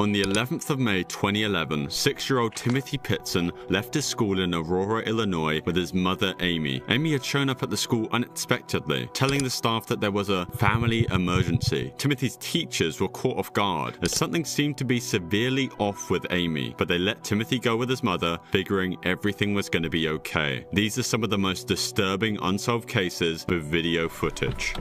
On the 11th of May 2011, 6-year-old Timothy Pitson left his school in Aurora, Illinois with his mother, Amy. Amy had shown up at the school unexpectedly, telling the staff that there was a family emergency. Timothy's teachers were caught off guard, as something seemed to be severely off with Amy, but they let Timothy go with his mother, figuring everything was going to be okay. These are some of the most disturbing unsolved cases with video footage.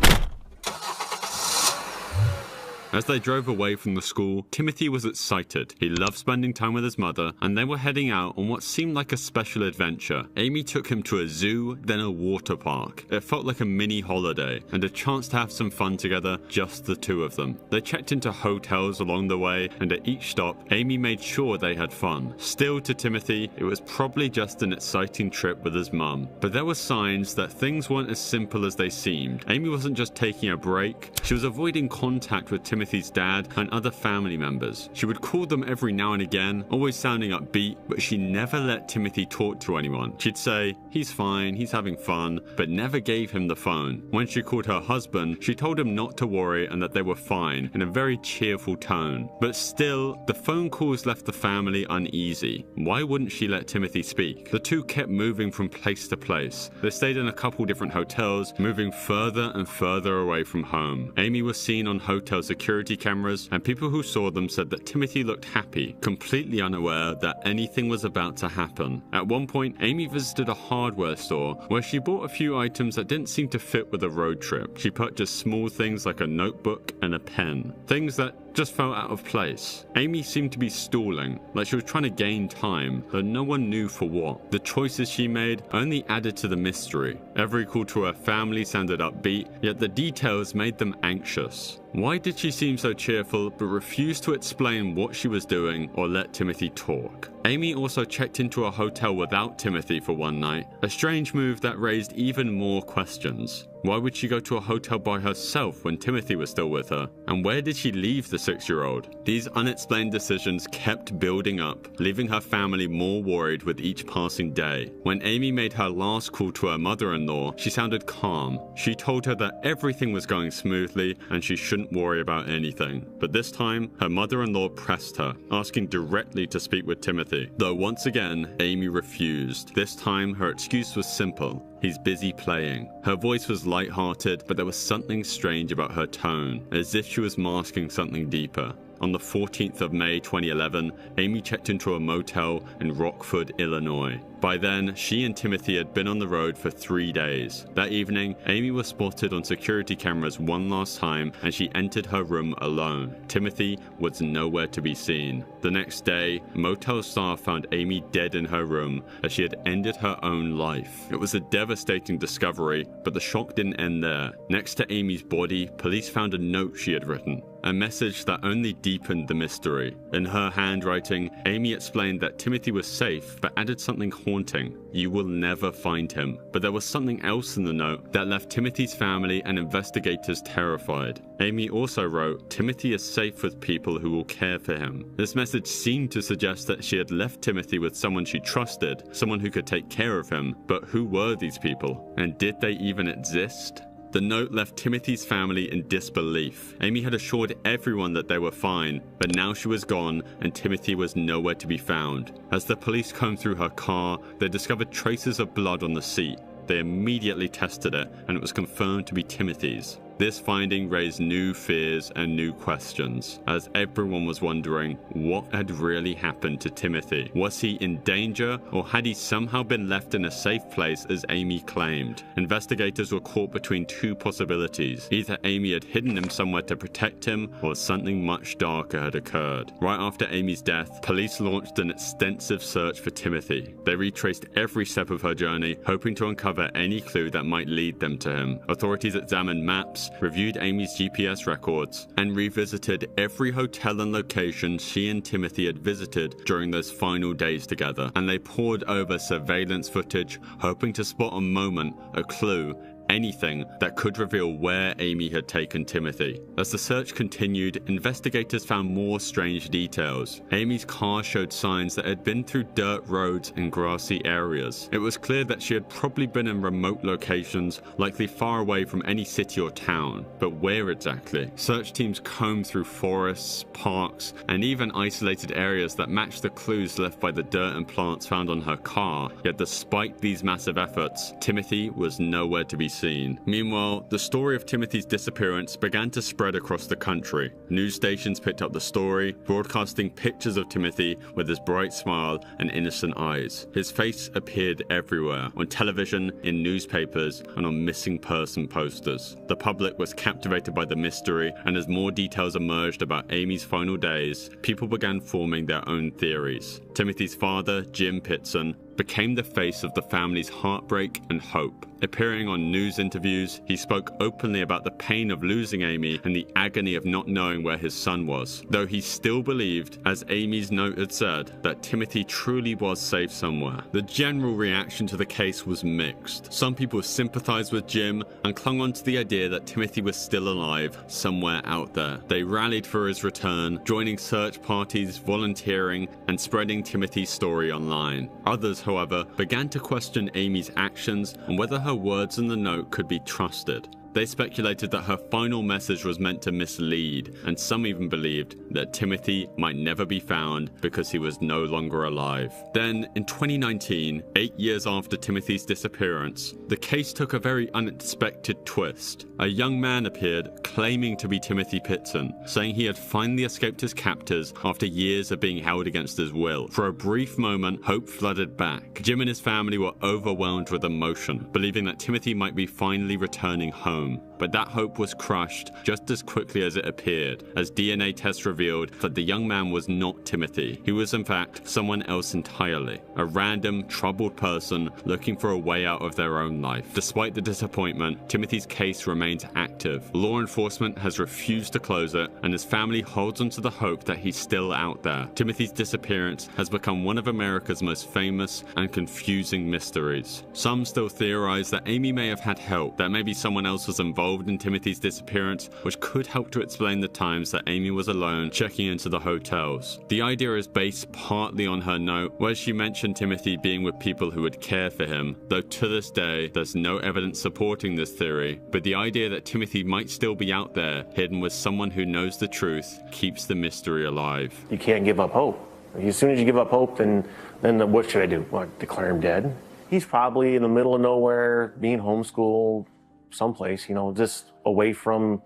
As they drove away from the school, Timothy was excited. He loved spending time with his mother, and they were heading out on what seemed like a special adventure. Amy took him to a zoo, then a water park. It felt like a mini holiday, and a chance to have some fun together, just the two of them. They checked into hotels along the way, and at each stop, Amy made sure they had fun. Still, to Timothy, it was probably just an exciting trip with his mum. But there were signs that things weren't as simple as they seemed. Amy wasn't just taking a break, she was avoiding contact with Timothy's dad and other family members. She would call them every now and again, always sounding upbeat, but she never let Timothy talk to anyone. She'd say, "He's fine, he's having fun," but never gave him the phone. When she called her husband, she told him not to worry and that they were fine, in a very cheerful tone. But still, the phone calls left the family uneasy. Why wouldn't she let Timothy speak? The two kept moving from place to place. They stayed in a couple different hotels, moving further and further away from home. Amy was seen on hotel security cameras, and people who saw them said that Timothy looked happy, completely unaware that anything was about to happen. At one point, Amy visited a hardware store where she bought a few items that didn't seem to fit with a road trip. She purchased small things like a notebook and a pen, things that just felt out of place. Amy seemed to be stalling, like she was trying to gain time, though no one knew for what. The choices she made only added to the mystery. Every call to her family sounded upbeat, yet the details made them anxious. Why did she seem so cheerful but refuse to explain what she was doing or let Timothy talk? Amy also checked into a hotel without Timothy for one night, a strange move that raised even more questions. Why would she go to a hotel by herself when Timothy was still with her? And where did she leave the 6-year-old? These unexplained decisions kept building up, leaving her family more worried with each passing day. When Amy made her last call to her mother-in-law, she sounded calm. She told her that everything was going smoothly and she shouldn't worry about anything. But this time, her mother-in-law pressed her, asking directly to speak with Timothy. Though once again, Amy refused. This time, her excuse was simple. He's busy playing. Her voice was light-hearted, but there was something strange about her tone, as if she was masking something deeper. On the 14th of May 2011, Amy checked into a motel in Rockford, Illinois. By then, she and Timothy had been on the road for 3 days. That evening, Amy was spotted on security cameras one last time, and she entered her room alone. Timothy was nowhere to be seen. The next day, motel staff found Amy dead in her room, as she had ended her own life. It was a devastating discovery, but the shock didn't end there. Next to Amy's body, police found a note she had written, a message that only deepened the mystery. In her handwriting, Amy explained that Timothy was safe, but added something haunting. "You will never find him." But there was something else in the note that left Timothy's family and investigators terrified. Amy also wrote, "Timothy is safe with people who will care for him." This message seemed to suggest that she had left Timothy with someone she trusted, someone who could take care of him. But who were these people? And did they even exist? The note left Timothy's family in disbelief. Amy had assured everyone that they were fine, but now she was gone and Timothy was nowhere to be found. As the police combed through her car, they discovered traces of blood on the seat. They immediately tested it, and it was confirmed to be Timothy's. This finding raised new fears and new questions, as everyone was wondering what had really happened to Timothy. Was he in danger, or had he somehow been left in a safe place as Amy claimed? Investigators were caught between two possibilities. Either Amy had hidden him somewhere to protect him, or something much darker had occurred. Right after Amy's death, police launched an extensive search for Timothy. They retraced every step of her journey, hoping to uncover any clue that might lead them to him. Authorities examined maps, reviewed Amy's GPS records, and revisited every hotel and location she and Timothy had visited during those final days together. And they pored over surveillance footage, hoping to spot a moment, a clue, anything that could reveal where Amy had taken Timothy. As the search continued, investigators found more strange details. Amy's car showed signs that it had been through dirt roads and grassy areas. It was clear that she had probably been in remote locations, likely far away from any city or town. But where exactly? Search teams combed through forests, parks, and even isolated areas that matched the clues left by the dirt and plants found on her car. Yet despite these massive efforts, Timothy was nowhere to be seen. Meanwhile, the story of Timothy's disappearance began to spread across the country. News stations picked up the story, broadcasting pictures of Timothy with his bright smile and innocent eyes. His face appeared everywhere, on television, in newspapers, and on missing person posters. The public was captivated by the mystery, and as more details emerged about Amy's final days, people began forming their own theories. Timothy's father, Jim Pitson, became the face of the family's heartbreak and hope. Appearing on news interviews, he spoke openly about the pain of losing Amy and the agony of not knowing where his son was, though he still believed, as Amy's note had said, that Timothy truly was safe somewhere. The general reaction to the case was mixed. Some people sympathized with Jim and clung on to the idea that Timothy was still alive, somewhere out there. They rallied for his return, joining search parties, volunteering, and spreading Timothy's story online. Others, however, began to question Amy's actions and whether her words in the note could be trusted. They speculated that her final message was meant to mislead, and some even believed that Timothy might never be found because he was no longer alive. Then, in 2019, 8 years after Timothy's disappearance, the case took a very unexpected twist. A young man appeared claiming to be Timothy Pitson, saying he had finally escaped his captors after years of being held against his will. For a brief moment, hope flooded back. Jim and his family were overwhelmed with emotion, believing that Timothy might be finally returning home. But that hope was crushed just as quickly as it appeared, as DNA tests revealed that the young man was not Timothy. He was in fact someone else entirely, a random, troubled person looking for a way out of their own life. Despite the disappointment, Timothy's case remains active. Law enforcement has refused to close it, and his family holds onto the hope that he's still out there. Timothy's disappearance has become one of America's most famous and confusing mysteries. Some still theorize that Amy may have had help, that maybe someone else was involved in Timothy's disappearance, which could help to explain the times that Amy was alone checking into the hotels. The idea is based partly on her note, where she mentioned Timothy being with people who would care for him, though to this day there's no evidence supporting this theory, but the idea that Timothy might still be out there, hidden with someone who knows the truth, keeps the mystery alive. You can't give up hope. As soon as you give up hope, then what should I do? What, declare him dead? He's probably in the middle of nowhere, being homeschooled, someplace, just away from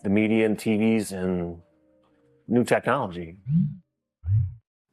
the media and TVs and new technology.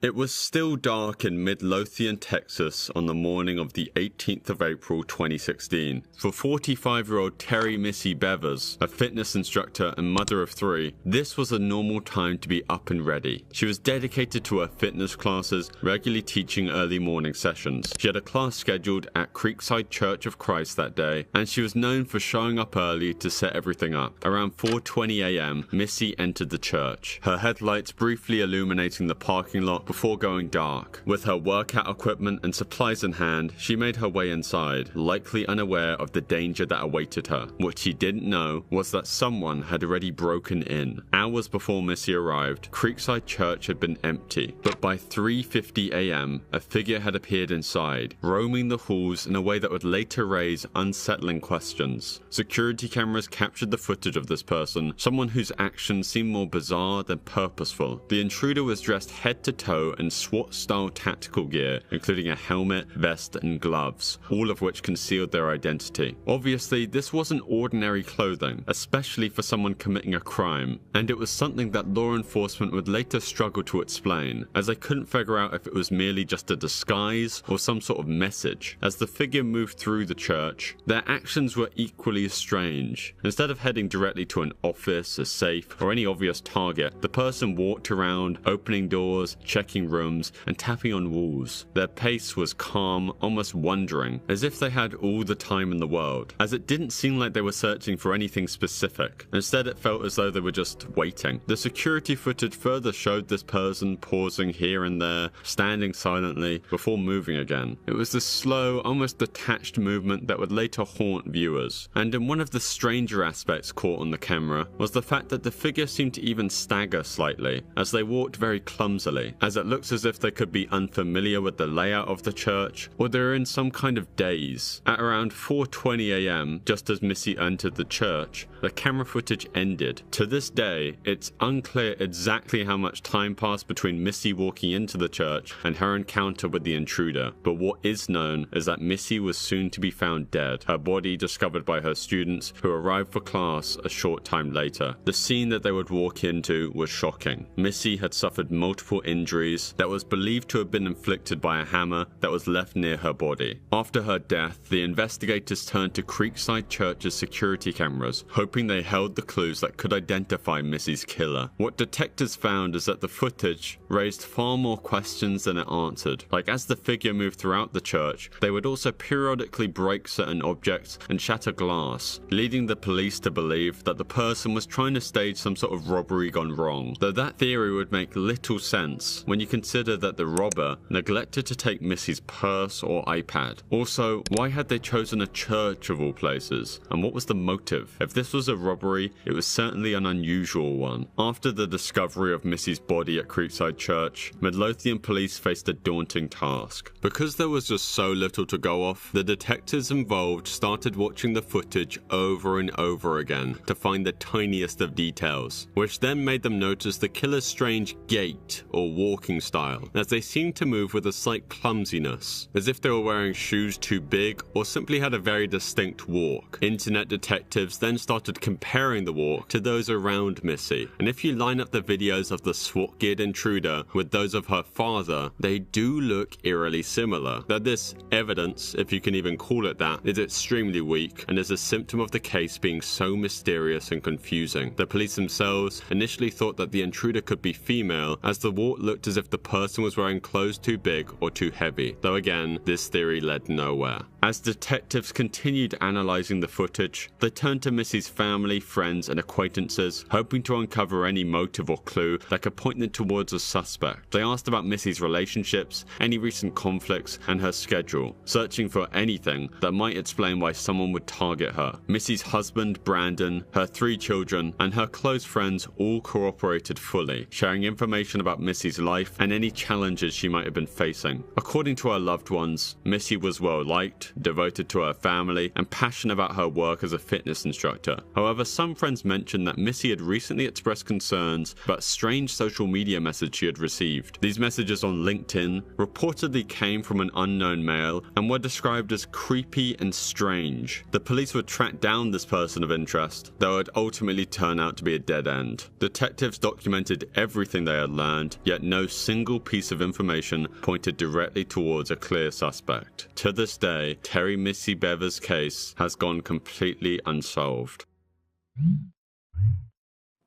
It was still dark in Midlothian, Texas on the morning of the 18th of April 2016. For 45-year-old Terry Missy Bevers, a fitness instructor and mother of 3, this was a normal time to be up and ready. She was dedicated to her fitness classes, regularly teaching early morning sessions. She had a class scheduled at Creekside Church of Christ that day, and she was known for showing up early to set everything up. Around 4:20 a.m., Missy entered the church, her headlights briefly illuminating the parking lot before going dark. With her workout equipment and supplies in hand, she made her way inside, likely unaware of the danger that awaited her. What she didn't know was that someone had already broken in. Hours before Missy arrived, Creekside Church had been empty, but by 3:50 a.m., a figure had appeared inside, roaming the halls in a way that would later raise unsettling questions. Security cameras captured the footage of this person, someone whose actions seemed more bizarre than purposeful. The intruder was dressed head to toe in SWAT-style tactical gear, including a helmet, vest, and gloves, all of which concealed their identity. Obviously, this wasn't ordinary clothing, especially for someone committing a crime, and it was something that law enforcement would later struggle to explain, as they couldn't figure out if it was merely just a disguise or some sort of message. As the figure moved through the church, their actions were equally strange. Instead of heading directly to an office, a safe, or any obvious target, the person walked around, opening doors, checking checking rooms and tapping on walls. Their pace was calm, almost wondering, as if they had all the time in the world, as it didn't seem like they were searching for anything specific. Instead, it felt as though they were just waiting. The security footage further showed this person pausing here and there, standing silently, before moving again. It was this slow, almost detached movement that would later haunt viewers. And in one of the stranger aspects caught on the camera was the fact that the figure seemed to even stagger slightly, as they walked very clumsily, as it looks as if they could be unfamiliar with the layout of the church, or they're in some kind of daze. At around 4:20 a.m., just as Missy entered the church, the camera footage ended. To this day, it's unclear exactly how much time passed between Missy walking into the church and her encounter with the intruder, but what is known is that Missy was soon to be found dead, her body discovered by her students who arrived for class a short time later. The scene that they would walk into was shocking. Missy had suffered multiple injuries that was believed to have been inflicted by a hammer that was left near her body. After her death, the investigators turned to Creekside Church's security cameras, hoping they held the clues that could identify Missy's killer. What detectives found is that the footage raised far more questions than it answered. Like, as the figure moved throughout the church, they would also periodically break certain objects and shatter glass, leading the police to believe that the person was trying to stage some sort of robbery gone wrong, though that theory would make little sense when you consider that the robber neglected to take Missy's purse or iPad. Also, why had they chosen a church of all places, and what was the motive? If this was a robbery, it was certainly an unusual one. After the discovery of Missy's body at Creekside Church, Midlothian police faced a daunting task. Because there was just so little to go off, the detectives involved started watching the footage over and over again to find the tiniest of details, which then made them notice the killer's strange gait or walking style, as they seemed to move with a slight clumsiness, as if they were wearing shoes too big or simply had a very distinct walk. Internet detectives then started comparing the walk to those around Missy, and if you line up the videos of the SWAT-geared intruder with those of her father, they do look eerily similar. Though this evidence, if you can even call it that, is extremely weak and is a symptom of the case being so mysterious and confusing. The police themselves initially thought that the intruder could be female, as the walk looked as if the person was wearing clothes too big or too heavy, though again, this theory led nowhere. As detectives continued analysing the footage, they turned to Missy's family, friends and acquaintances, hoping to uncover any motive or clue that could point them towards a suspect. They asked about Missy's relationships, any recent conflicts and her schedule, searching for anything that might explain why someone would target her. Missy's husband, Brandon, her 3 children and her close friends all cooperated fully, sharing information about Missy's life and any challenges she might have been facing. According to her loved ones, Missy was well liked, devoted to her family, and passionate about her work as a fitness instructor. However, some friends mentioned that Missy had recently expressed concerns about strange social media messages she had received. These messages on LinkedIn reportedly came from an unknown male and were described as creepy and strange. The police would track down this person of interest, though it would ultimately turn out to be a dead end. Detectives documented everything they had learned, yet no single piece of information pointed directly towards a clear suspect. To this day, Terry Missy Bever's case has gone completely unsolved.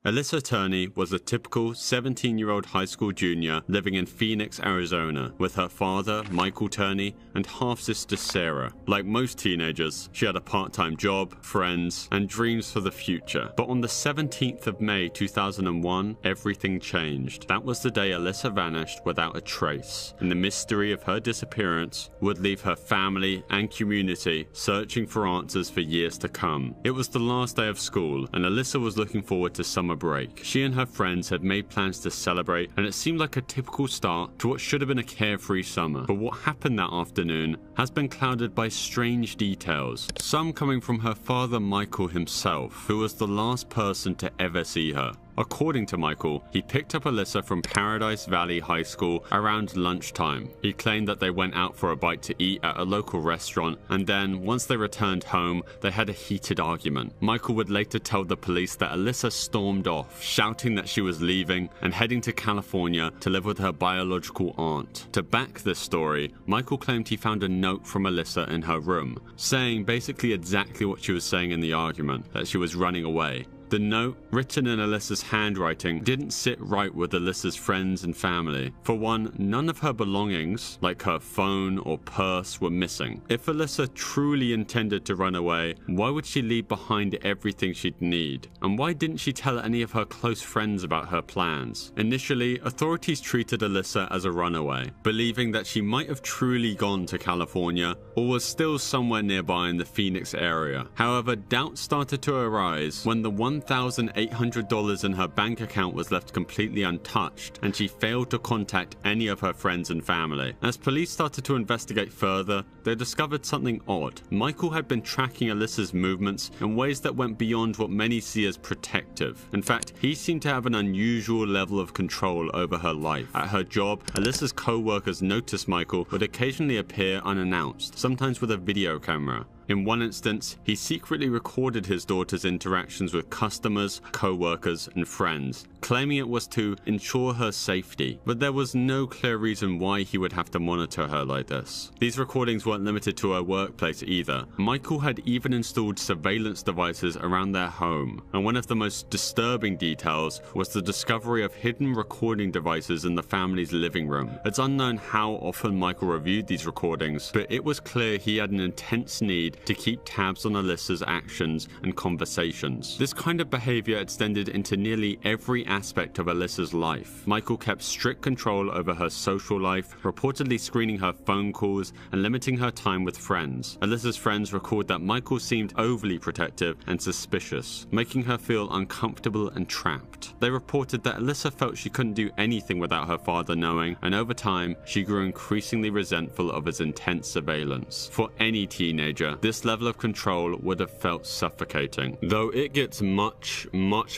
Alyssa Turney was a typical 17-year-old high school junior living in Phoenix, Arizona, with her father, Michael Turney, and half-sister Sarah. Like most teenagers, she had a part-time job, friends, and dreams for the future. But on the 17th of May 2001, everything changed. That was the day Alyssa vanished without a trace, and the mystery of her disappearance would leave her family and community searching for answers for years to come. It was the last day of school, and Alyssa was looking forward to summer break. She and her friends had made plans to celebrate, and it seemed like a typical start to what should have been a carefree summer. But what happened that afternoon has been clouded by strange details, some coming from her father Michael himself, who was the last person to ever see her. According to Michael, he picked up Alyssa from Paradise Valley High School around lunchtime. He claimed that they went out for a bite to eat at a local restaurant, and then, once they returned home, they had a heated argument. Michael would later tell the police that Alyssa stormed off, shouting that she was leaving and heading to California to live with her biological aunt. To back this story, Michael claimed he found a note from Alyssa in her room, saying basically exactly what she was saying in the argument, that she was running away. The note, written in Alyssa's handwriting, didn't sit right with Alyssa's friends and family. For one, none of her belongings, like her phone or purse, were missing. If Alyssa truly intended to run away, why would she leave behind everything she'd need? And why didn't she tell any of her close friends about her plans? Initially, authorities treated Alyssa as a runaway, believing that she might have truly gone to California or was still somewhere nearby in the Phoenix area. However, doubts started to arise when the $1,800 in her bank account was left completely untouched and she failed to contact any of her friends and family. As police started to investigate further, they discovered something odd. Michael had been tracking Alyssa's movements in ways that went beyond what many see as protective. In fact, he seemed to have an unusual level of control over her life. At her job, Alyssa's co-workers noticed Michael would occasionally appear unannounced, sometimes with a video camera. In one instance, he secretly recorded his daughter's interactions with customers, co-workers, and friends, claiming it was to ensure her safety. But there was no clear reason why he would have to monitor her like this. These recordings weren't limited to her workplace either. Michael had even installed surveillance devices around their home, and one of the most disturbing details was the discovery of hidden recording devices in the family's living room. It's unknown how often Michael reviewed these recordings, but it was clear he had an intense need to keep tabs on Alyssa's actions and conversations. This kind of behavior extended into nearly every aspect of Alyssa's life. Michael kept strict control over her social life, reportedly screening her phone calls and limiting her time with friends. Alyssa's friends recalled that Michael seemed overly protective and suspicious, making her feel uncomfortable and trapped. They reported that Alyssa felt she couldn't do anything without her father knowing, and over time, she grew increasingly resentful of his intense surveillance. For any teenager, this level of control would have felt suffocating. Though it gets much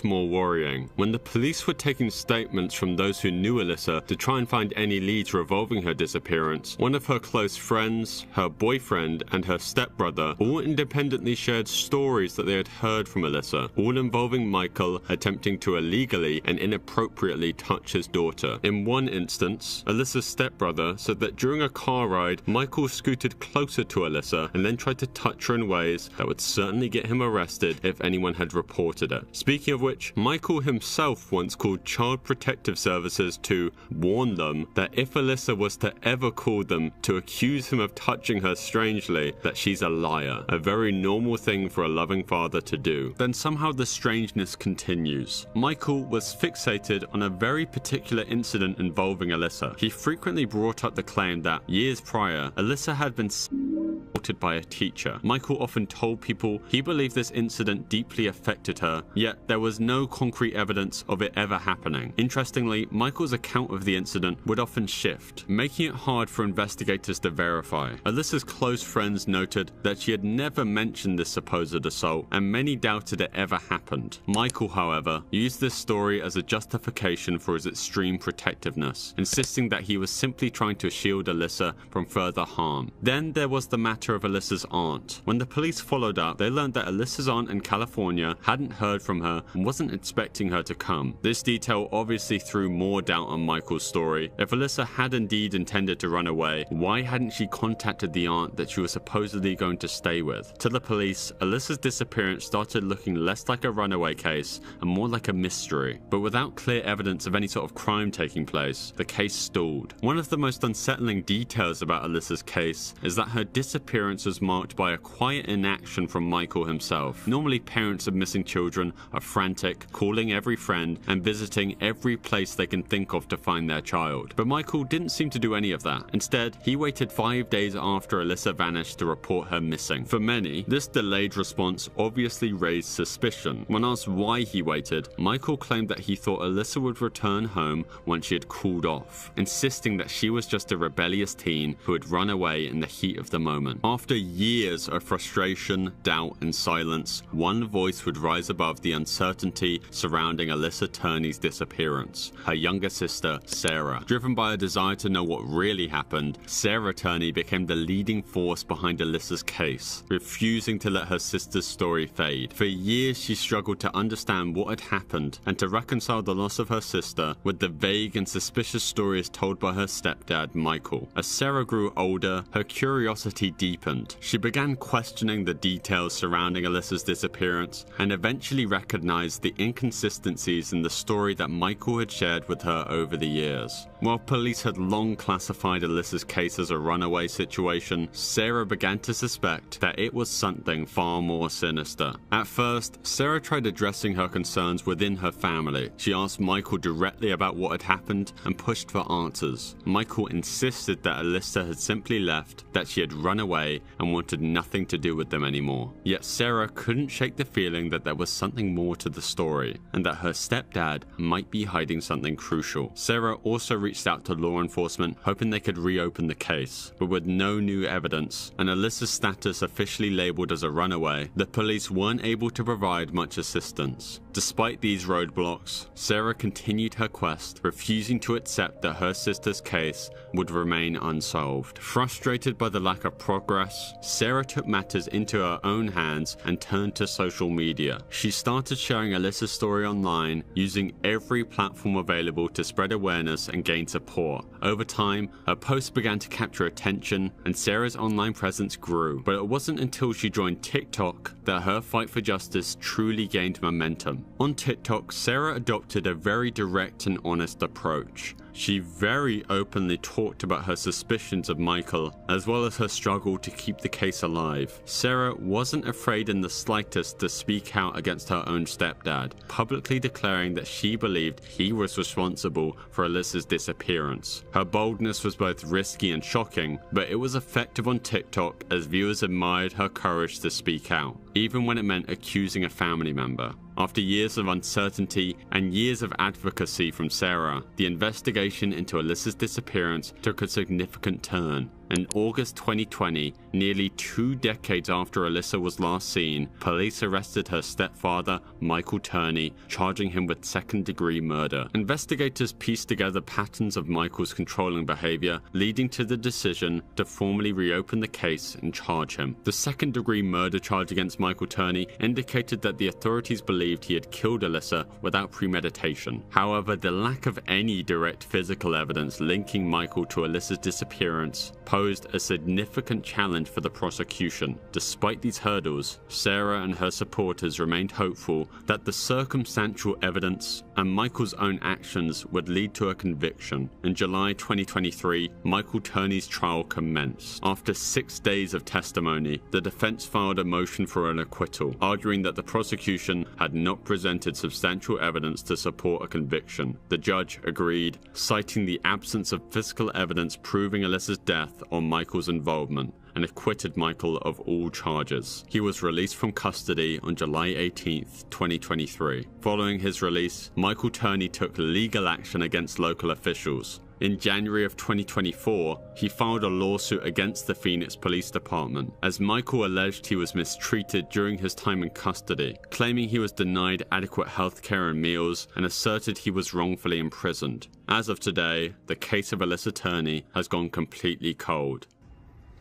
more worrying. When the police were taking statements from those who knew Alyssa to try and find any leads revolving her disappearance, one of her close friends, her boyfriend, and her stepbrother all independently shared stories that they had heard from Alyssa, all involving Michael attempting to illegally and inappropriately touch his daughter. In one instance, Alyssa's stepbrother said that during a car ride, Michael scooted closer to Alyssa and then tried to touch her in ways that would certainly get him arrested if anyone had reported it. Speaking of which, Michael himself once called Child Protective Services to warn them that if Alyssa was to ever call them to accuse him of touching her strangely, that she's a liar, a very normal thing for a loving father to do. Then somehow the strangeness continues. Michael was fixated on a very particular incident involving Alyssa. He frequently brought up the claim that years prior, Alyssa had been assaulted by a teacher. Michael often told people he believed this incident deeply affected her, yet there was no concrete evidence of it ever happening. Interestingly, Michael's account of the incident would often shift, making it hard for investigators to verify. Alyssa's close friends noted that she had never mentioned this supposed assault, and many doubted it ever happened. Michael, however, used this story as a justification for his extreme protectiveness, insisting that he was simply trying to shield Alyssa from further harm. Then there was the matter of Alyssa's aunt. When the police followed up, they learned that Alyssa's aunt in California hadn't heard from her and wasn't expecting her to come. This detail obviously threw more doubt on Michael's story. If Alyssa had indeed intended to run away, why hadn't she contacted the aunt that she was supposedly going to stay with? To the police, Alyssa's disappearance started looking less like a runaway case and more like a mystery. But without clear evidence of any sort of crime taking place, the case stalled. One of the most unsettling details about Alyssa's case is that her disappearance was marked by a quiet inaction from Michael himself. Normally, parents of missing children are frantic, calling every friend and visiting every place they can think of to find their child. But Michael didn't seem to do any of that. Instead, he waited 5 days after Alyssa vanished to report her missing. For many, this delayed response obviously raised suspicion. When asked why he waited, Michael claimed that he thought Alyssa would return home once she had cooled off, insisting that she was just a rebellious teen who had run away in the heat of the moment. After years of frustration, doubt, and silence, one voice would rise above the uncertainty surrounding Alyssa Turney's disappearance: her younger sister, Sarah. Driven by a desire to know what really happened, Sarah Turney became the leading force behind Alyssa's case, refusing to let her sister's story fade. For years, she struggled to understand what had happened and to reconcile the loss of her sister with the vague and suspicious stories told by her stepdad, Michael. As Sarah grew older, her curiosity deepened, deepened. She began questioning the details surrounding Alyssa's disappearance and eventually recognized the inconsistencies in the story that Michael had shared with her over the years. While police had long classified Alyssa's case as a runaway situation, Sarah began to suspect that it was something far more sinister. At first, Sarah tried addressing her concerns within her family. She asked Michael directly about what had happened and pushed for answers. Michael insisted that Alyssa had simply left, that she had run away and wanted nothing to do with them anymore. Yet Sarah couldn't shake the feeling that there was something more to the story, and that her stepdad might be hiding something crucial. Sarah also reached out to law enforcement, hoping they could reopen the case, but with no new evidence, and Alyssa's status officially labeled as a runaway, the police weren't able to provide much assistance. Despite these roadblocks, Sarah continued her quest, refusing to accept that her sister's case would remain unsolved. Frustrated by the lack of progress, Sarah took matters into her own hands and turned to social media. She started sharing Alyssa's story online, using every platform available to spread awareness and gain support. Over time, her posts began to capture attention and Sarah's online presence grew, but it wasn't until she joined TikTok that her fight for justice truly gained momentum. On TikTok, Sarah adopted a very direct and honest approach. She very openly talked about her suspicions of Michael, as well as her struggle to keep the case alive. Sarah wasn't afraid in the slightest to speak out against her own stepdad, publicly declaring that she believed he was responsible for Alyssa's disappearance. Her boldness was both risky and shocking, but it was effective on TikTok as viewers admired her courage to speak out, even when it meant accusing a family member. After years of uncertainty and years of advocacy from Sarah, the investigation into Alyssa's disappearance took a significant turn. In August 2020, nearly 2 decades after Alyssa was last seen, police arrested her stepfather, Michael Turney, charging him with second-degree murder. Investigators pieced together patterns of Michael's controlling behavior, leading to the decision to formally reopen the case and charge him. The second-degree murder charge against Michael Turney indicated that the authorities believed he had killed Alyssa without premeditation. However, the lack of any direct physical evidence linking Michael to Alyssa's disappearance posed a significant challenge for the prosecution. Despite these hurdles, Sarah and her supporters remained hopeful that the circumstantial evidence and Michael's own actions would lead to a conviction. In July 2023, Michael Turney's trial commenced. After 6 days of testimony, the defense filed a motion for an acquittal, arguing that the prosecution had not presented substantial evidence to support a conviction. The judge agreed, citing the absence of physical evidence proving Alyssa's death or Michael's involvement, and acquitted Michael of all charges. He was released from custody on July 18, 2023. Following his release, Michael Turney took legal action against local officials. In January of 2024, he filed a lawsuit against the Phoenix Police Department, as Michael alleged he was mistreated during his time in custody, claiming he was denied adequate health care and meals, and asserted he was wrongfully imprisoned. As of today, the case of Alyssa Turney has gone completely cold.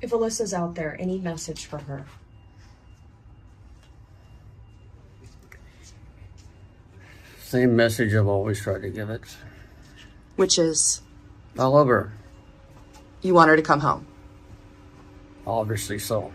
If Alyssa's out there, any message for her? Same message I've always tried to give it. Which is? I love her. You want her to come home? Obviously so.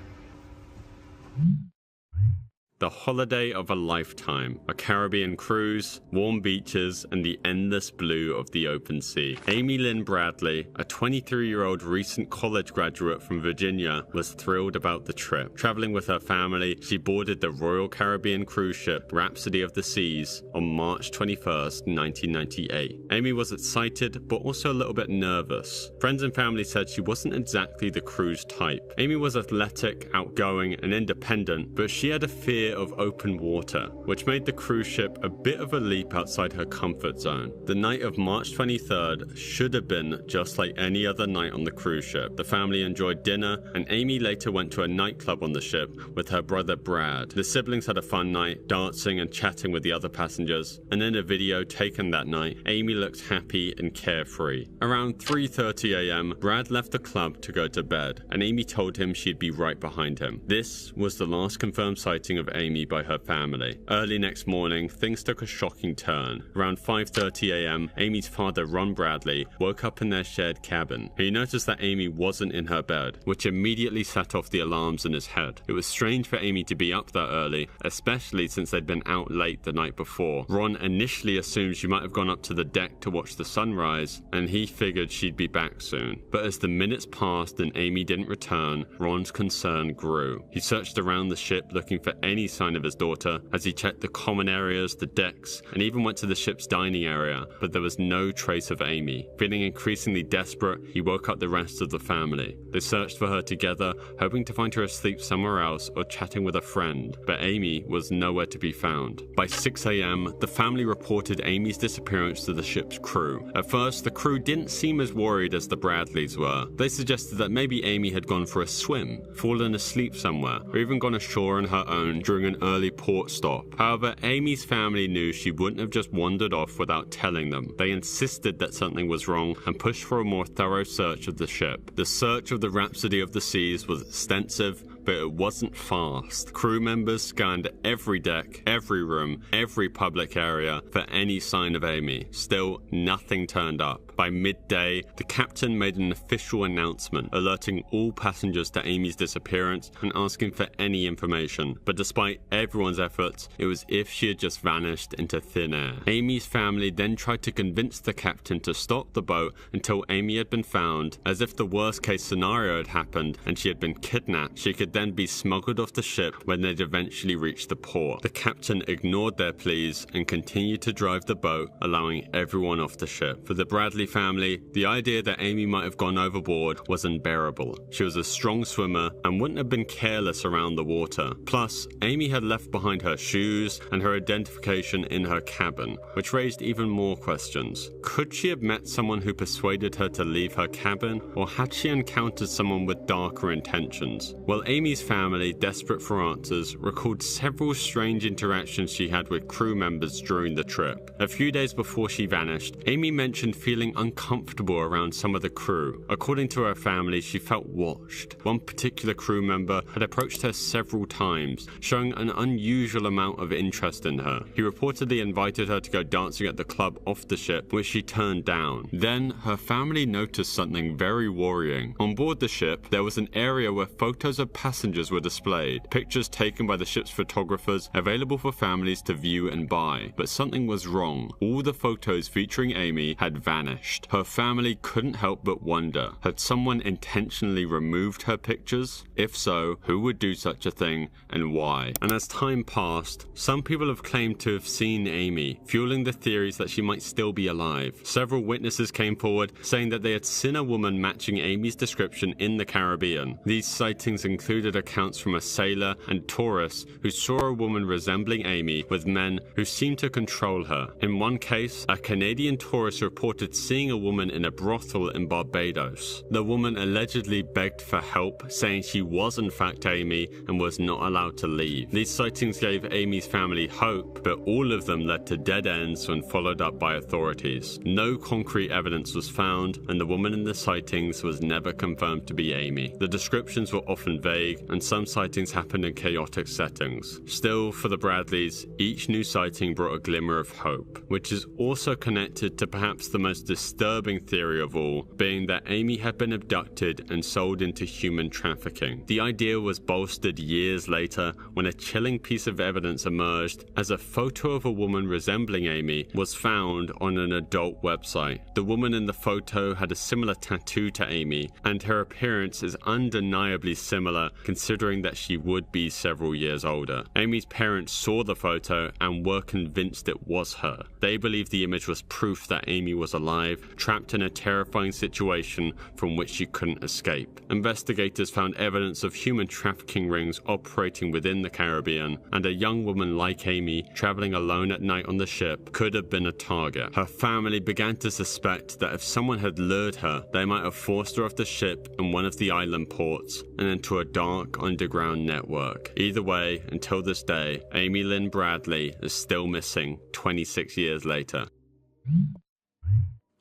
The holiday of a lifetime, a Caribbean cruise, warm beaches, and the endless blue of the open sea. Amy Lynn Bradley, a 23-year-old recent college graduate from Virginia, was thrilled about the trip. Traveling with her family, she boarded the Royal Caribbean cruise ship Rhapsody of the Seas on March 21st, 1998. Amy was excited, but also a little bit nervous. Friends and family said she wasn't exactly the cruise type. Amy was athletic, outgoing, and independent, but she had a fear of open water, which made the cruise ship a bit of a leap outside her comfort zone. The night of March 23rd should have been just like any other night on the cruise ship. The family enjoyed dinner, and Amy later went to a nightclub on the ship with her brother Brad. The siblings had a fun night, dancing and chatting with the other passengers, and in a video taken that night, Amy looked happy and carefree. Around 3:30 a.m., Brad left the club to go to bed, and Amy told him she'd be right behind him. This was the last confirmed sighting of Amy by her family. Early next morning, things took a shocking turn. Around 5:30 a.m., Amy's father, Ron Bradley, woke up in their shared cabin. He noticed that Amy wasn't in her bed, which immediately set off the alarms in his head. It was strange for Amy to be up that early, especially since they'd been out late the night before. Ron initially assumed she might have gone up to the deck to watch the sunrise, and he figured she'd be back soon. But as the minutes passed and Amy didn't return, Ron's concern grew. He searched around the ship looking for any sign of his daughter, as he checked the common areas, the decks, and even went to the ship's dining area, but there was no trace of Amy. Feeling increasingly desperate, he woke up the rest of the family. They searched for her together, hoping to find her asleep somewhere else or chatting with a friend, but Amy was nowhere to be found. By 6 a.m., the family reported Amy's disappearance to the ship's crew. At first, the crew didn't seem as worried as the Bradleys were. They suggested that maybe Amy had gone for a swim, fallen asleep somewhere, or even gone ashore on her own during an early port stop. However, Amy's family knew she wouldn't have just wandered off without telling them. They insisted that something was wrong and pushed for a more thorough search of the ship. The search of the Rhapsody of the Seas was extensive, but it wasn't fast. Crew members scanned every deck, every room, every public area for any sign of Amy. Still, nothing turned up. By midday, the captain made an official announcement, alerting all passengers to Amy's disappearance and asking for any information. But despite everyone's efforts, it was as if she had just vanished into thin air. Amy's family then tried to convince the captain to stop the boat until Amy had been found, as if the worst case scenario had happened and she had been kidnapped. She could then be smuggled off the ship when they'd eventually reached the port. The captain ignored their pleas and continued to drive the boat, allowing everyone off the ship. For the Bradley family, the idea that Amy might have gone overboard was unbearable. She was a strong swimmer and wouldn't have been careless around the water. Plus, Amy had left behind her shoes and her identification in her cabin, which raised even more questions. Could she have met someone who persuaded her to leave her cabin, or had she encountered someone with darker intentions? Well, Amy's family, desperate for answers, recalled several strange interactions she had with crew members during the trip. A few days before she vanished, Amy mentioned feeling uncomfortable around some of the crew. According to her family, she felt watched. One particular crew member had approached her several times, showing an unusual amount of interest in her. He reportedly invited her to go dancing at the club off the ship, which she turned down. Then, her family noticed something very worrying. On board the ship, there was an area where photos of passengers were displayed, pictures taken by the ship's photographers available for families to view and buy. But something was wrong. All the photos featuring Amy had vanished. Her family couldn't help but wonder, had someone intentionally removed her pictures? If so, who would do such a thing and why? And as time passed, some people have claimed to have seen Amy, fueling the theories that she might still be alive. Several witnesses came forward saying that they had seen a woman matching Amy's description in the Caribbean. These sightings included accounts from a sailor and tourists who saw a woman resembling Amy with men who seemed to control her. In one case, a Canadian tourist reported seeing a woman in a brothel in Barbados. The woman allegedly begged for help, saying she was in fact Amy and was not allowed to leave. These sightings gave Amy's family hope, but all of them led to dead ends when followed up by authorities. No concrete evidence was found, and the woman in the sightings was never confirmed to be Amy. The descriptions were often vague, and some sightings happened in chaotic settings. Still, for the Bradleys, each new sighting brought a glimmer of hope, which is also connected to perhaps the most disturbing theory of all, being that Amy had been abducted and sold into human trafficking. The idea was bolstered years later when a chilling piece of evidence emerged as a photo of a woman resembling Amy was found on an adult website. The woman in the photo had a similar tattoo to Amy, and her appearance is undeniably similar considering that she would be several years older. Amy's parents saw the photo and were convinced it was her. They believed the image was proof that Amy was alive, trapped in a terrifying situation from which she couldn't escape. Investigators found evidence of human trafficking rings operating within the Caribbean, and a young woman like Amy, traveling alone at night on the ship, could have been a target. Her family began to suspect that if someone had lured her, they might have forced her off the ship in one of the island ports and into a dark underground network. Either way, until this day, Amy Lynn Bradley is still missing 26 years later.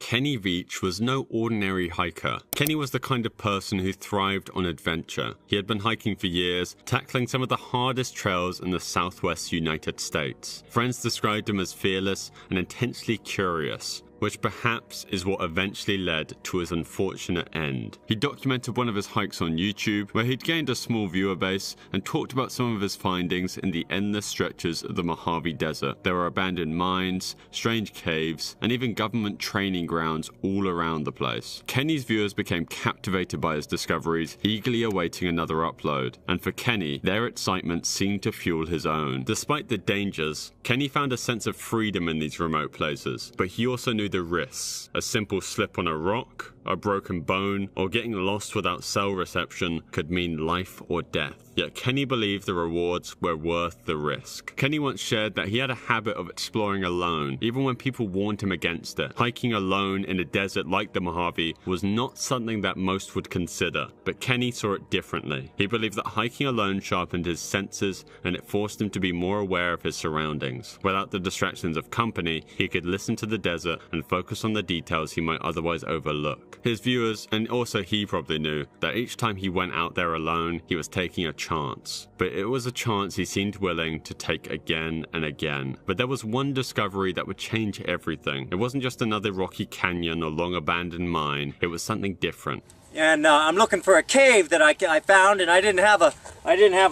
Kenny Veach was no ordinary hiker. Kenny was the kind of person who thrived on adventure. He had been hiking for years, tackling some of the hardest trails in the southwest United States. Friends described him as fearless and intensely curious, which perhaps is what eventually led to his unfortunate end. He documented one of his hikes on YouTube, where he'd gained a small viewer base and talked about some of his findings in the endless stretches of the Mojave Desert. There were abandoned mines, strange caves, and even government training grounds all around the place. Kenny's viewers became captivated by his discoveries, eagerly awaiting another upload. And for Kenny, their excitement seemed to fuel his own. Despite the dangers, Kenny found a sense of freedom in these remote places, but he also knew the risks. A simple slip on a rock, a broken bone, or getting lost without cell reception could mean life or death. Yet Kenny believed the rewards were worth the risk. Kenny once shared that he had a habit of exploring alone, even when people warned him against it. Hiking alone in a desert like the Mojave was not something that most would consider, but Kenny saw it differently. He believed that hiking alone sharpened his senses and it forced him to be more aware of his surroundings. Without the distractions of company, he could listen to the desert and focus on the details he might otherwise overlook. His viewers, and also he probably knew, that each time he went out there alone, he was taking a chance. But it was a chance he seemed willing to take again and again. But there was one discovery that would change everything. It wasn't just another rocky canyon or long abandoned mine, it was something different. And I'm looking for a cave that I found, and I didn't have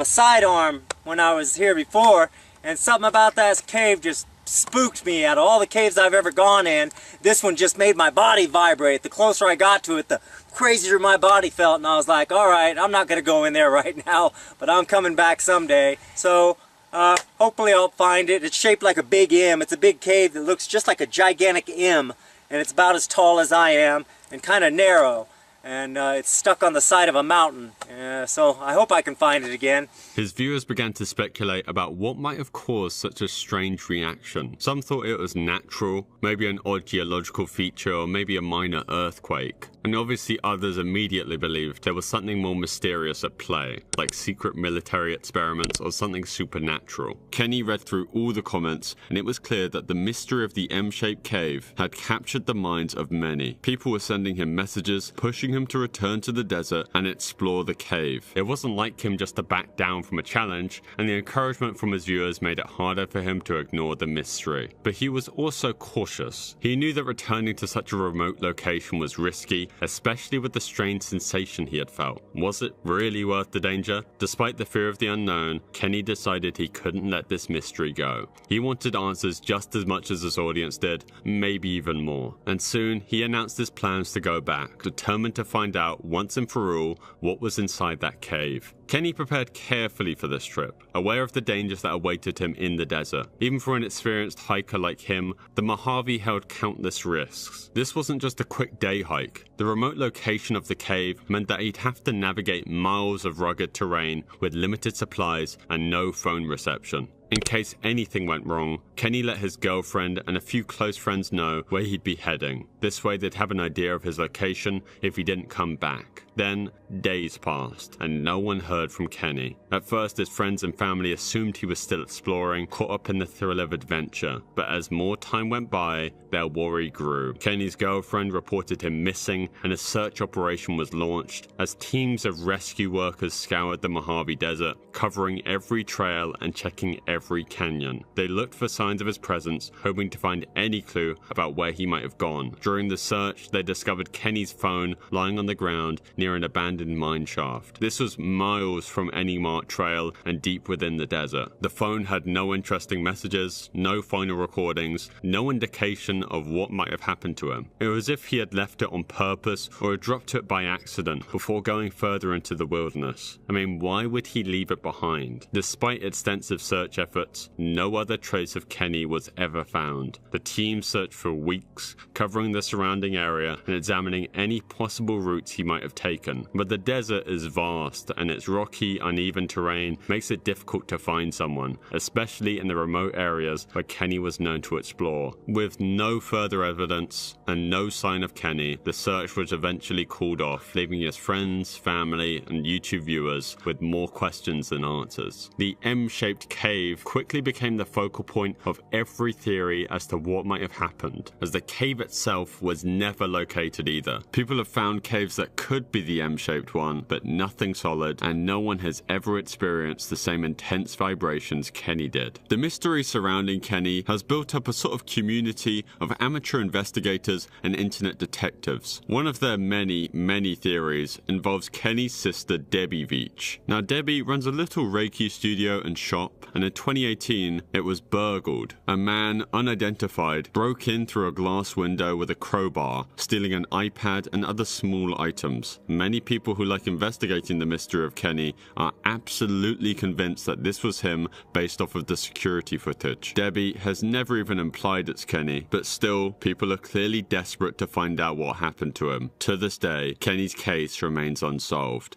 a sidearm when I was here before, and something about that cave just spooked me. Out of all the caves I've ever gone in, this one just made my body vibrate. The closer I got to it, the crazier my body felt, and I was like, all right, I'm not gonna go in there right now, but I'm coming back someday. So hopefully I'll find it. It's shaped like a big M. It's a big cave that looks just like a gigantic M, and it's about as tall as I am and kind of narrow. And it's stuck on the side of a mountain, so I hope I can find it again. His viewers began to speculate about what might have caused such a strange reaction. Some thought it was natural, maybe an odd geological feature, or maybe a minor earthquake. And obviously others immediately believed there was something more mysterious at play, like secret military experiments or something supernatural. Kenny read through all the comments, and it was clear that the mystery of the M-shaped cave had captured the minds of many. People were sending him messages, pushing him to return to the desert and explore the cave. It wasn't like him just to back down from a challenge, and the encouragement from his viewers made it harder for him to ignore the mystery. But he was also cautious. He knew that returning to such a remote location was risky, especially with the strange sensation he had felt. Was it really worth the danger? Despite the fear of the unknown, Kenny decided he couldn't let this mystery go. He wanted answers just as much as his audience did, maybe even more. And soon, he announced his plans to go back, determined to find out once and for all what was inside that cave. Kenny prepared carefully for this trip, aware of the dangers that awaited him in the desert. Even for an experienced hiker like him, the Mojave held countless risks. This wasn't just a quick day hike. The remote location of the cave meant that he'd have to navigate miles of rugged terrain with limited supplies and no phone reception. In case anything went wrong, Kenny let his girlfriend and a few close friends know where he'd be heading. This way they'd have an idea of his location if he didn't come back. Then, days passed, and no one heard from Kenny. At first, his friends and family assumed he was still exploring, caught up in the thrill of adventure. But as more time went by, their worry grew. Kenny's girlfriend reported him missing, and a search operation was launched as teams of rescue workers scoured the Mojave Desert, covering every trail and checking every canyon. They looked for signs of his presence, hoping to find any clue about where he might have gone. During the search, they discovered Kenny's phone lying on the ground near an abandoned mine shaft. This was miles from any marked trail and deep within the desert. The phone had no interesting messages, no final recordings, no indication of what might have happened to him. It was as if he had left it on purpose or had dropped it by accident before going further into the wilderness. I mean, why would he leave it behind? Despite extensive search efforts, no other trace of Kenny was ever found. The team searched for weeks, covering the surrounding area and examining any possible routes he might have taken. But the desert is vast, and its rocky, uneven terrain makes it difficult to find someone, especially in the remote areas where Kenny was known to explore. With no further evidence and no sign of Kenny, the search was eventually called off, leaving his friends, family, and YouTube viewers with more questions than answers. The M-shaped cave quickly became the focal point of every theory as to what might have happened, as the cave itself itself was never located either. People have found caves that could be the M-shaped one, but nothing solid, and no one has ever experienced the same intense vibrations Kenny did. The mystery surrounding Kenny has built up a sort of community of amateur investigators and internet detectives. One of their many theories involves Kenny's sister Debbie Veach. Now Debbie runs a little Reiki studio and shop, and in 2018 it was burgled. A man, unidentified, broke in through a glass window with a crowbar, stealing an iPad and other small items. Many people who like investigating the mystery of Kenny are absolutely convinced that this was him based off of the security footage. Debbie has never even implied it's Kenny, but still, people are clearly desperate to find out what happened to him. To this day, Kenny's case remains unsolved.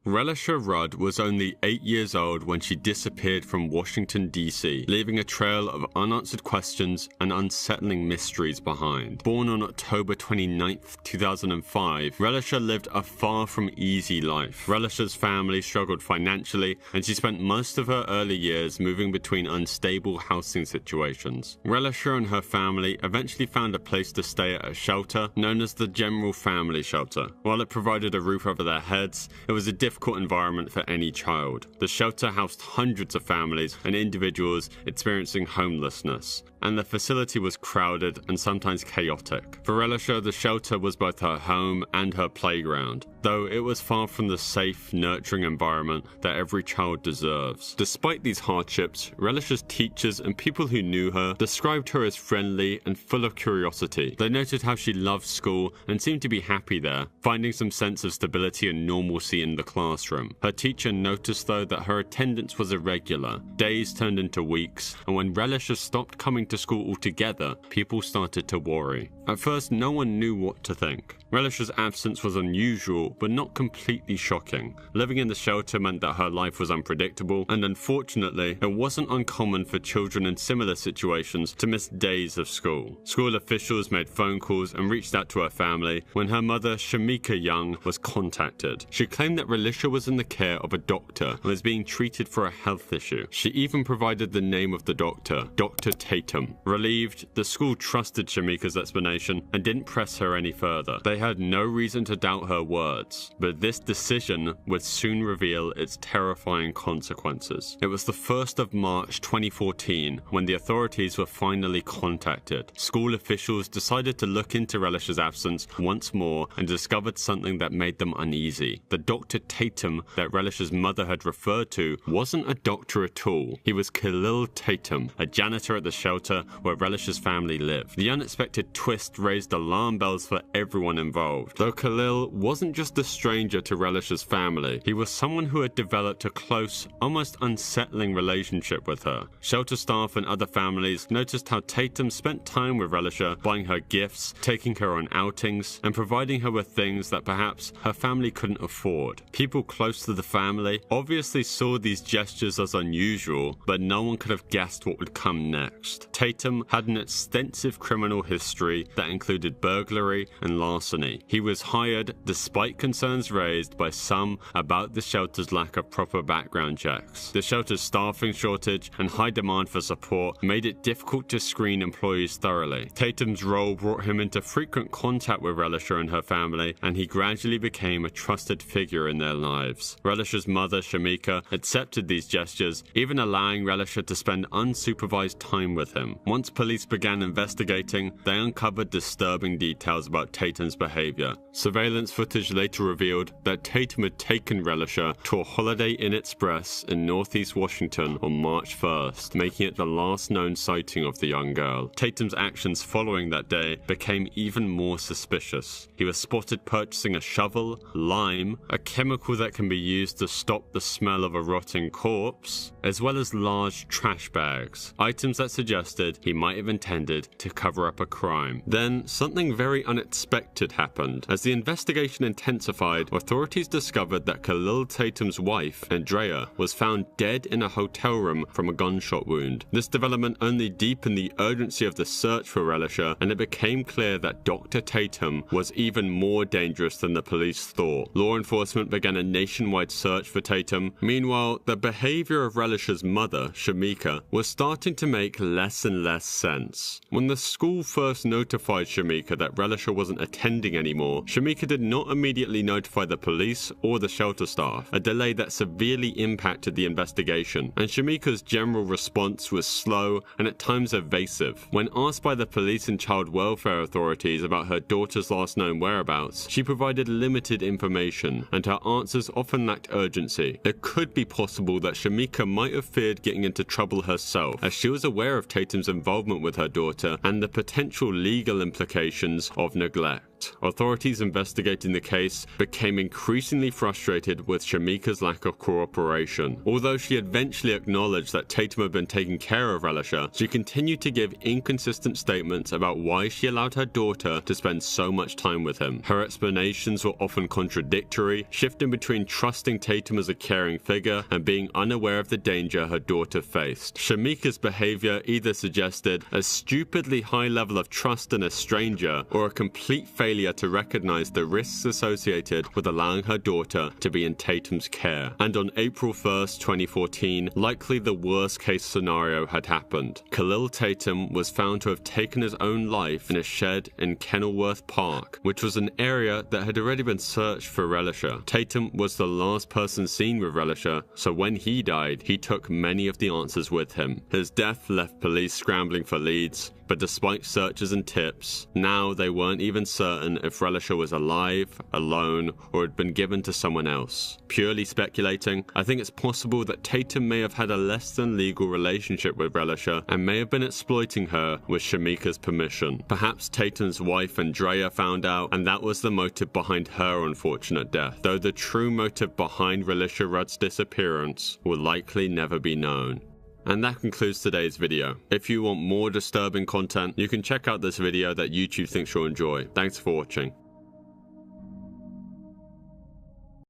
Relisha Rudd was only 8 years old when she disappeared from Washington, D.C., leaving a trail of unanswered questions and unsettling mysteries behind. Born on October 29, 2005, Relisha lived a far from easy life. Relisha's family struggled financially, and she spent most of her early years moving between unstable housing situations. Relisha and her family eventually found a place to stay at a shelter known as the General Family Shelter. While it provided a roof over their heads, it was a difficult environment for any child. The shelter housed hundreds of families and individuals experiencing homelessness, and the facility was crowded and sometimes chaotic. For Relisha, the shelter was both her home and her playground, though it was far from the safe, nurturing environment that every child deserves. Despite these hardships, Relisha's teachers and people who knew her described her as friendly and full of curiosity. They noted how she loved school and seemed to be happy there, finding some sense of stability and normalcy in the classroom. Her teacher noticed, though, that her attendance was irregular. Days turned into weeks, and when Relisha stopped coming to school altogether, people started to worry. At first, no one knew what to think. Relisha's absence was unusual, but not completely shocking. Living in the shelter meant that her life was unpredictable, and unfortunately, it wasn't uncommon for children in similar situations to miss days of school. School officials made phone calls and reached out to her family when her mother, Shamika Young, was contacted. She claimed that Relisha was in the care of a doctor and was being treated for a health issue. She even provided the name of the doctor, Dr. Tatum. Relieved, the school trusted Shamika's explanation and didn't press her any further. They had no reason to doubt her words, but this decision would soon reveal its terrifying consequences. It was the 1st of March 2014 when the authorities were finally contacted. School officials decided to look into Relisha's absence once more and discovered something that made them uneasy. The Dr. Tatum that Relisha's mother had referred to wasn't a doctor at all. He was Khalil Tatum, a janitor at the shelter where Relisha's family lived. The unexpected twist raised alarm bells for everyone involved. Though Khalil wasn't just a stranger to Relisha's family, he was someone who had developed a close, almost unsettling relationship with her. Shelter staff and other families noticed how Tatum spent time with Relisha, buying her gifts, taking her on outings, and providing her with things that perhaps her family couldn't afford. People close to the family obviously saw these gestures as unusual, but no one could have guessed what would come next. Tatum had an extensive criminal history that included burglary and larceny. He was hired despite concerns raised by some about the shelter's lack of proper background checks. The shelter's staffing shortage and high demand for support made it difficult to screen employees thoroughly. Tatum's role brought him into frequent contact with Relisha and her family, and he gradually became a trusted figure in their lives. Relisha's mother, Shamika, accepted these gestures, even allowing Relisha to spend unsupervised time with him. Once police began investigating, they uncovered disturbing details about Tatum's behavior. Surveillance footage later revealed that Tatum had taken Relisha to a Holiday Inn Express in northeast Washington on March 1st, making it the last known sighting of the young girl. Tatum's actions following that day became even more suspicious. He was spotted purchasing a shovel, lime, a chemical that can be used to stop the smell of a rotting corpse, as well as large trash bags, items that suggested he might have intended to cover up a crime. Then, something very unexpected happened. As the investigation intensified, authorities discovered that Khalil Tatum's wife, Andrea, was found dead in a hotel room from a gunshot wound. This development only deepened the urgency of the search for Relisha, and it became clear that Dr. Tatum was even more dangerous than the police thought. Law enforcement began a nationwide search for Tatum. Meanwhile, the behavior of Relisha's mother, Shamika, was starting to make less and less sense. When the school first notified Shamika that Relisha wasn't attending anymore, Shamika did not immediately notify the police or the shelter staff, a delay that severely impacted the investigation, and Shamika's general response was slow and at times evasive. When asked by the police and child welfare authorities about her daughter's last known whereabouts, she provided limited information, and her answers often lacked urgency. It could be possible that Shamika might have feared getting into trouble herself, as she was aware of Tatum's involvement with her daughter and the potential legal implications of neglect. Authorities investigating the case became increasingly frustrated with Shamika's lack of cooperation. Although she eventually acknowledged that Tatum had been taking care of Relisha, she continued to give inconsistent statements about why she allowed her daughter to spend so much time with him. Her explanations were often contradictory, shifting between trusting Tatum as a caring figure and being unaware of the danger her daughter faced. Shamika's behavior either suggested a stupidly high level of trust in a stranger or a complete failure to recognize the risks associated with allowing her daughter to be in Tatum's care. And on April 1st, 2014, likely the worst case scenario had happened. Khalil Tatum was found to have taken his own life in a shed in Kenilworth Park, which was an area that had already been searched for Relisha. Tatum was the last person seen with Relisha, so when he died, he took many of the answers with him. His death left police scrambling for leads, but despite searches and tips, now they weren't even certain if Relisha was alive, alone, or had been given to someone else. Purely speculating, I think it's possible that Tatum may have had a less than legal relationship with Relisha and may have been exploiting her with Shamika's permission. Perhaps Tatum's wife Andrea found out, and that was the motive behind her unfortunate death, though the true motive behind Relisha Rudd's disappearance will likely never be known. And that concludes today's video. If you want more disturbing content, you can check out this video that YouTube thinks you'll enjoy. Thanks for watching.